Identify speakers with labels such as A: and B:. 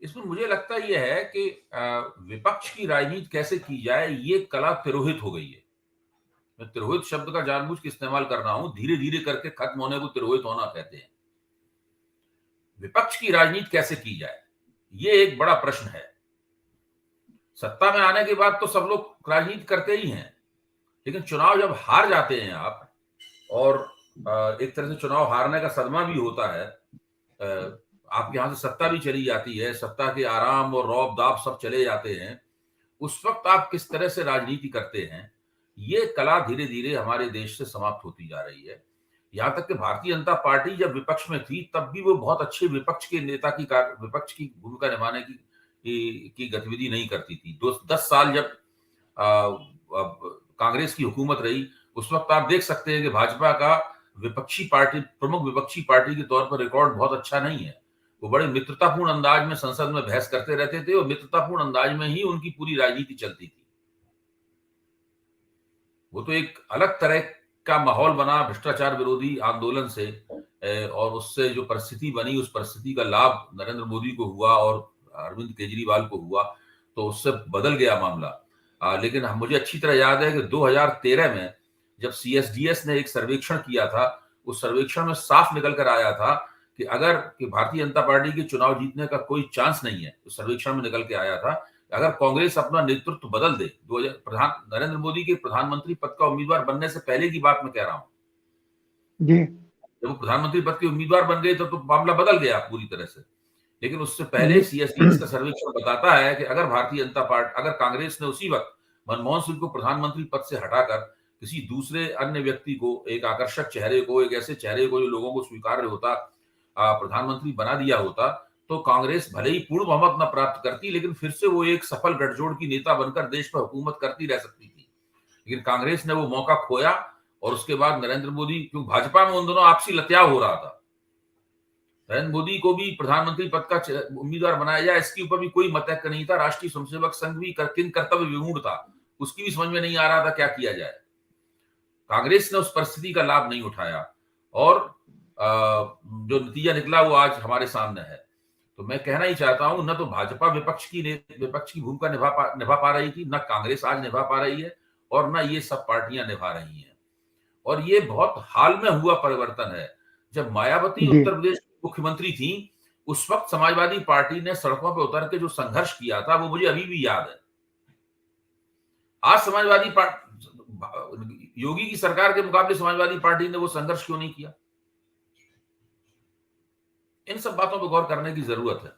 A: इसमें मुझे लगता ये है कि विपक्ष की राजनीति कैसे की जाए, ये कला तिरोहित हो गई है। मैं तिरोहित शब्द का जानबूझ के इस्तेमाल कर रहा हूं, धीरे-धीरे करके खत्म होने को तिरोहित होना कहते हैं। विपक्ष की राजनीति कैसे की जाए, ये एक बड़ा प्रश्न है। सत्ता में आने के बाद तो सब लोग राजनीति करते ही हैं, लेकिन चुनाव जब हार जाते हैं आप और एक तरह से चुनाव हारने का सदमा भी होता है। आपके यहां से सत्ता भी चली जाती है, सत्ता के आराम और रौब-दाब सब चले जाते हैं। उस वक्त आप किस तरह से राजनीति करते हैं, ये कला धीरे-धीरे हमारे देश से समाप्त होती जा रही है। यहां तक कि भारतीय जनता पार्टी जब विपक्ष में थी, तब भी वो बहुत अच्छे विपक्ष के नेता की विपक्ष की भूमिका निभाने की गतिविधि नहीं करती थी। 10 साल जब कांग्रेस की हुकूमत रही, उस वक्त आप देख सकते हैं कि भाजपा का प्रमुख विपक्षी पार्टी के तौर पर रिकॉर्ड बहुत अच्छा नहीं है। वो बड़े मित्रतापूर्ण अंदाज में संसद में बहस करते रहते थे और मित्रतापूर्ण अंदाज में ही उनकी पूरी राजनीति चलती थी। वो तो एक अलग तरह का माहौल बना भ्रष्टाचार विरोधी आंदोलन से, और उससे जो परिस्थिति बनी, उस परिस्थिति का लाभ नरेंद्र मोदी को हुआ और अरविंद केजरीवाल को हुआ, तो उससे बदल गया मामला। लेकिन मुझे अच्छी तरह याद है कि 2013 में जब सीएसडीएस ने एक सर्वेक्षण किया था, उस सर्वेक्षण में साफ निकल कर आया था कि अगर कि भारतीय जनता पार्टी के चुनाव जीतने का कोई चांस नहीं है। उस सर्वेक्षण में निकल के आया था, अगर कांग्रेस अपना नेतृत्व बदल दे, नरेंद्र मोदी के प्रधानमंत्री पद का उम्मीदवार बनने से पहले की बात मैं कह रहा हूं।
B: जी।
A: जब वो प्रधानमंत्री पद के उम्मीदवार बन गए तो मामला बदल गया पूरी तरह से। लेकिन उससे पहले सीएसडीएस का सर्वेक्षण बताता है कि अगर कांग्रेस ने उसी वक्त मनमोहन सिंह को प्रधानमंत्री पद से हटाकर किसी दूसरे अन्य व्यक्ति को, एक आकर्षक चेहरे को, एक ऐसे चेहरे को जो लोगों को स्वीकार्य होता, प्रधानमंत्री बना दिया होता, तो कांग्रेस भले ही पूर्ण बहुमत न प्राप्त करती, लेकिन फिर से वो एक सफल गठजोड़ की नेता बनकर देश पर हुकूमत करती रह सकती थी। लेकिन कांग्रेस ने वो मौका खोया और उसके बाद नरेंद्र मोदी, क्योंकि भाजपा में उन दोनों आपसी लत्याव हो रहा था, नरेंद्र मोदी को भी प्रधानमंत्री पद का उम्मीदवार बनाया जाए, इसके ऊपर भी कोई मत नहीं था। राष्ट्रीय स्वयंसेवक संघ भी किन कर्तव्य विमूढ़ था, उसकी भी समझ में नहीं आ रहा था क्या किया जाए। कांग्रेस ने उस परिस्थिति का लाभ नहीं उठाया और जो नतीजा निकला वो आज हमारे सामने है। तो मैं कहना ही चाहता हूं, न तो भाजपा विपक्ष की भूमिका निभा पा रही थी, न कांग्रेस आज निभा पा रही है, और न ये सब पार्टियां निभा रही हैं। और ये बहुत हाल में हुआ परिवर्तन है। जब मायावती उत्तर प्रदेश की मुख्यमंत्री थी, उस वक्त समाजवादी पार्टी ने सड़कों पर उतर के जो संघर्ष किया था, वो मुझे अभी भी याद है। आज योगी की सरकार के मुकाबले समाजवादी पार्टी ने वो संघर्ष क्यों नहीं किया? इन सब बातों पर गौर करने की जरूरत है।